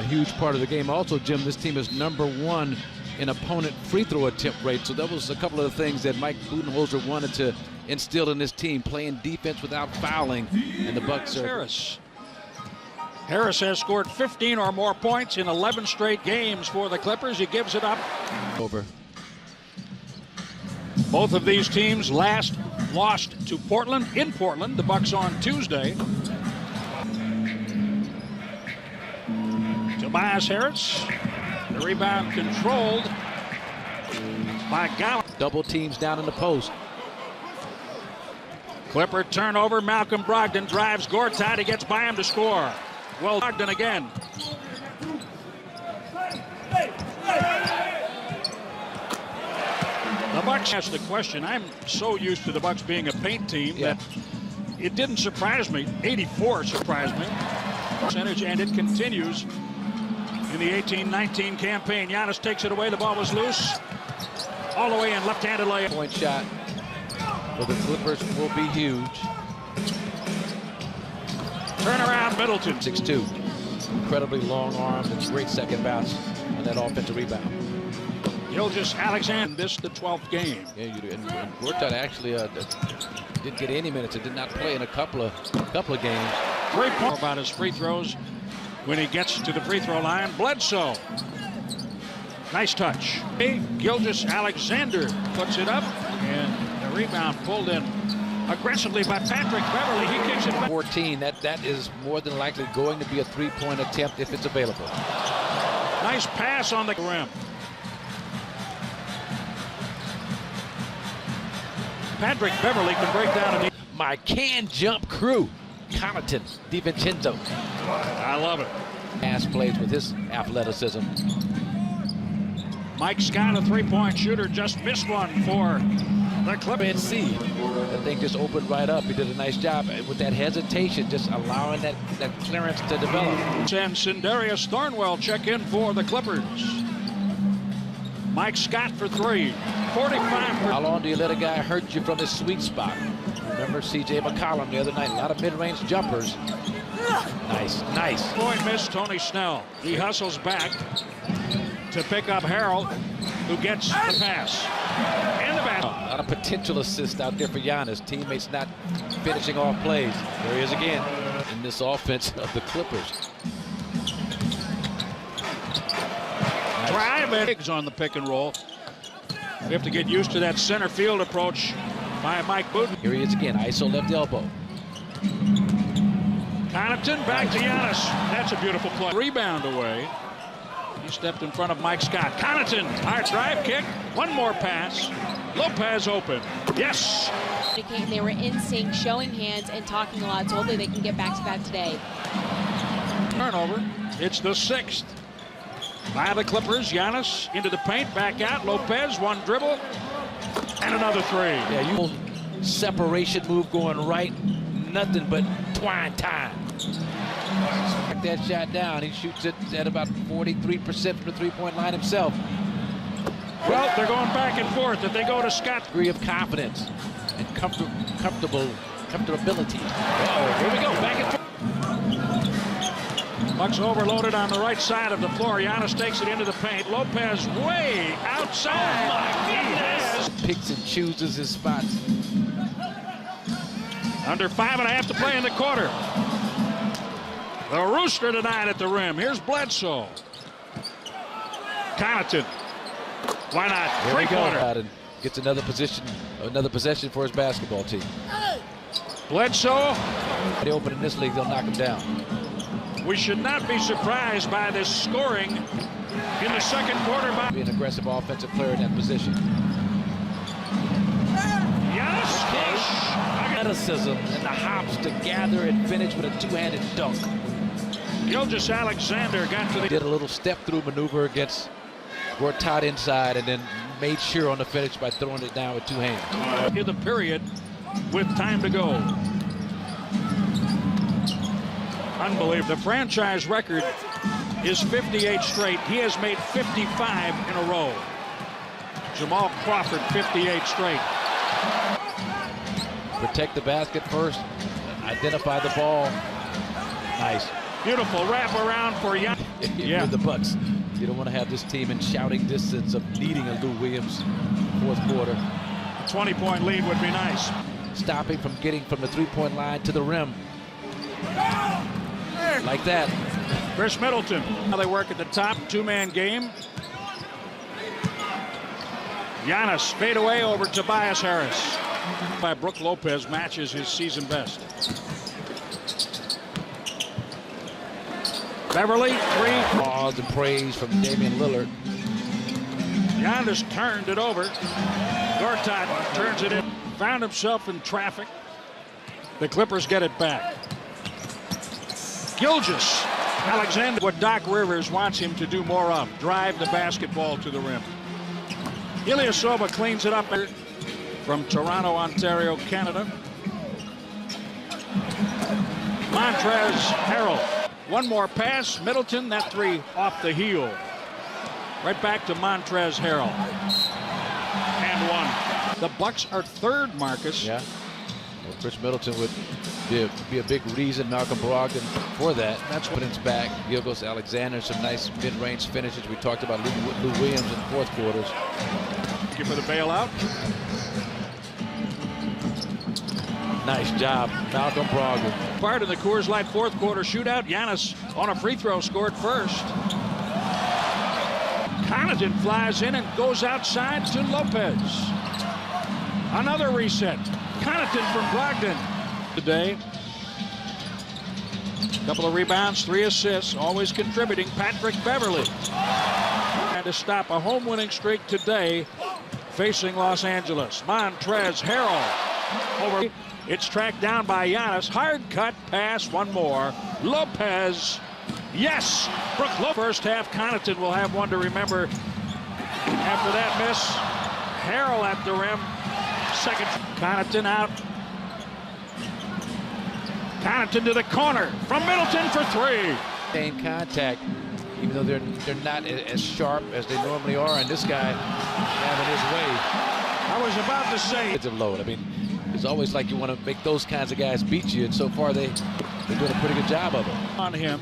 a huge part of the game. Also, Jim, this team is #1 in opponent free throw attempt rate. So that was a couple of the things that Mike Budenholzer wanted to instill in this team, playing defense without fouling. And the Bucks are... Harris has scored 15 or more points in 11 straight games for the Clippers. He gives it up. Over. Both of these teams last lost to Portland in Portland. The Bucks on Tuesday. Tobias Harris. The rebound controlled by Gallup. Double teams down in the post. Clipper turnover. Malcolm Brogdon drives Gortat. He gets by him to score. Well, Brogdon again. The Bucks asked the question. I'm so used to the Bucks being a paint team that it didn't surprise me. 84 surprised me. Percentage, and it continues in the 18-19 campaign. Giannis takes it away. The ball was loose. All the way in, left-handed layup. Point shot for the Clippers will be huge. Turnaround, Middleton. 6'2". Incredibly long arm and great second bounce on that offensive rebound. Gilgeous-Alexander missed the 12th game. Yeah, you do. And Gortat actually didn't get any minutes. It did not play in a couple of games. 3 points about his free throws when he gets to the free throw line. Bledsoe. Nice touch. Gilgeous-Alexander puts it up, and the rebound pulled in aggressively by Patrick Beverly. He kicks it back. 14. That is more than likely going to be a three-point attempt if it's available. Nice pass on the rim. Patrick Beverly can break down a... My can-jump crew. Connaughton, DiVincenzo. I love it. Pass plays with his athleticism. Mike Scott, a three-point shooter, just missed one for the Clippers. See, that thing just opened right up. He did a nice job with that hesitation, just allowing that clearance to develop. And Sindarius Thornwell check in for the Clippers. Mike Scott for three. 45%. How long do you let a guy hurt you from his sweet spot? Remember C.J. McCollum the other night, a lot of mid-range jumpers. Nice. Point miss, Tony Snell. He hustles back to pick up Harold, who gets the pass. And the back. A lot of potential assists out there for Giannis. Teammates not finishing off plays. There he is again in this offense of the Clippers. Drive it on the pick and roll. We have to get used to that center field approach by Mike Buden. Here he is again, ISO left elbow. Connaughton back to Giannis. That's a beautiful play. Rebound away. He stepped in front of Mike Scott. Connaughton, hard drive kick. One more pass. Lopez open. Yes. They were in sync, showing hands and talking a lot, so hopefully they can get back to that today. Turnover. It's the 6th. By the Clippers, Giannis into the paint, back out. Lopez, one dribble, and another three. Yeah, you separation move going right, nothing but twine time. Back that shot down. He shoots it at about 43% from the three-point line himself. Well, they're going back and forth. If they go to Scott. Degree of confidence and comfortability. Uh-oh, here we go, back and forth. Bucks overloaded on the right side of the floor. Giannis takes it into the paint. Lopez way outside. Oh my goodness! Picks and chooses his spots. Under 5.5 to play in the quarter. The Rooster tonight at the rim. Here's Bledsoe. Connaughton. Why not? Three-pointer. Gets another possession for his basketball team. Bledsoe. They open in this league, they'll knock him down. We should not be surprised by this scoring in the second quarter. Be an aggressive offensive player in that position. Yes, athleticism and the hops to gather and finish with a two-handed dunk. Gilgeous-Alexander got to the... Did a little step-through maneuver against Gortat inside and then made sure on the finish by throwing it down with two hands. In the period with time to go. Unbelievable. The franchise record is 58 straight. He has made 55 in a row. Jamal Crawford, 58 straight. Protect the basket first. Identify the ball. Nice. Beautiful wrap around for Jan. Yeah, the Bucks. You don't want to have this team in shouting distance of needing a Lou Williams fourth quarter. A 20-point lead would be nice. Stopping from getting from the three-point line to the rim. Like that. Chris Middleton. Now they work at the top, two-man game. Giannis fade away over Tobias Harris. By Brook Lopez matches his season best. Beverly, three. Applause and praise from Damian Lillard. Giannis turned it over. Gortat turns it in. Found himself in traffic. The Clippers get it back. Gilgeous Alexander. What Doc Rivers wants him to do more of. Drive the basketball to the rim. Ilyasova cleans it up from Toronto, Ontario, Canada. Montrezl Harrell. One more pass. Middleton, that three off the heel. Right back to Montrezl Harrell. And one. The Bucks are third, Marcus. Yeah. Well, Chris Middleton would be a big reason, Malcolm Brogdon, for that. That's Confidence back. Gilgeous Alexander, some nice mid-range finishes. We talked about Lou Williams in fourth quarters. Thank you for the bailout. Nice job, Malcolm Brogdon. Part of the Coors Light fourth quarter shootout. Giannis on a free throw scored first. Connaughton flies in and goes outside to Lopez. Another reset. Connaughton from Brogdon today. Couple of rebounds, 3 assists, always contributing. Patrick Beverly. And to stop a home winning streak today facing Los Angeles. Montrezl Harrell over. It's tracked down by Giannis. Hard cut pass, one more. Lopez. Yes! Brook Lopez. First half, Connaughton will have one to remember. After that miss, Harrell at the rim. Second. Connaughton out. Connaughton to the corner from Middleton for three. In contact, even though they're not as sharp as they normally are, and this guy having his way. I was about to say. It's a load. I mean, it's always like you want to make those kinds of guys beat you, and so far they're doing a pretty good job of it. On him.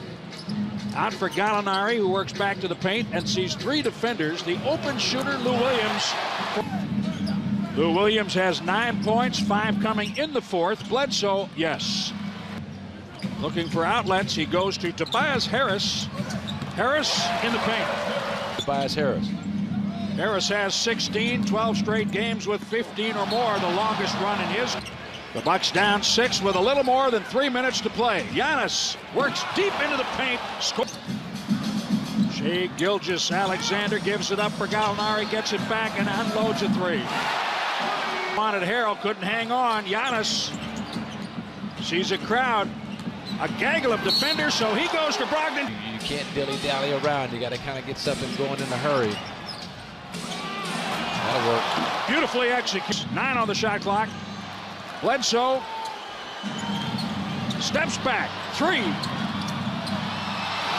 Out for Gallinari, who works back to the paint and sees 3 defenders. The open shooter, Lou Williams. Lou Williams has 9 points, 5 coming in the fourth. Bledsoe, yes. Looking for outlets, he goes to Tobias Harris. Harris in the paint. Tobias Harris. Harris has 16, 12 straight games with 15 or more, the longest run in his. The Bucks down 6 with a little more than 3 minutes to play. Giannis works deep into the paint. Shai Gilgeous Alexander gives it up for Gallinari, gets it back and unloads a 3. Wanted Harrell, couldn't hang on. Giannis sees a crowd, a gaggle of defenders, so he goes to Brogdon. You can't dilly-dally around. You got to kind of get something going in a hurry. That'll work. Beautifully executed. 9 on the shot clock. Bledsoe steps back. 3.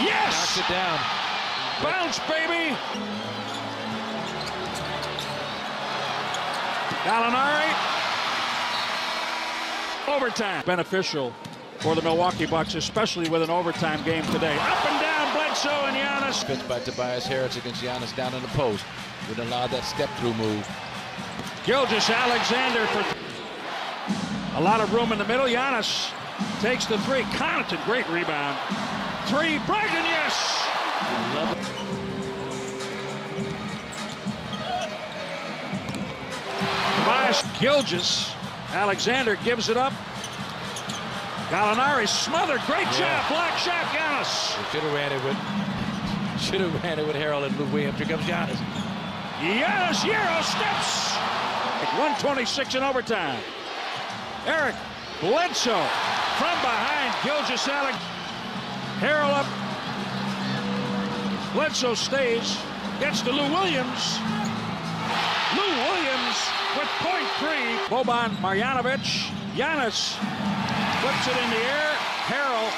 Yes! Knocks it down. Bounce, baby! Gallinari. Overtime. Beneficial for the Milwaukee Bucks, especially with an overtime game today. Up and down, Bledsoe and Giannis. Pitched by Tobias Harris against Giannis down in the post. Would allow that step-through move. Gilgeous Alexander for a lot of room in the middle. Giannis takes the 3. Connaughton, great rebound. 3, Brogdon, yes! Love it. Tobias Gilgeous Alexander gives it up. Gallinari smothered, great job, block shot, Giannis. Should have ran it with Harrell and Lou Williams. Here comes Giannis. Giannis, Euro steps. 126 in overtime. Eric Bledsoe from behind. Gilgeous Alexander. Harrell up. Bledsoe stays. Gets to Lou Williams. Lou Williams with .3. Boban Marjanovic. Giannis flips it in the air. Harrell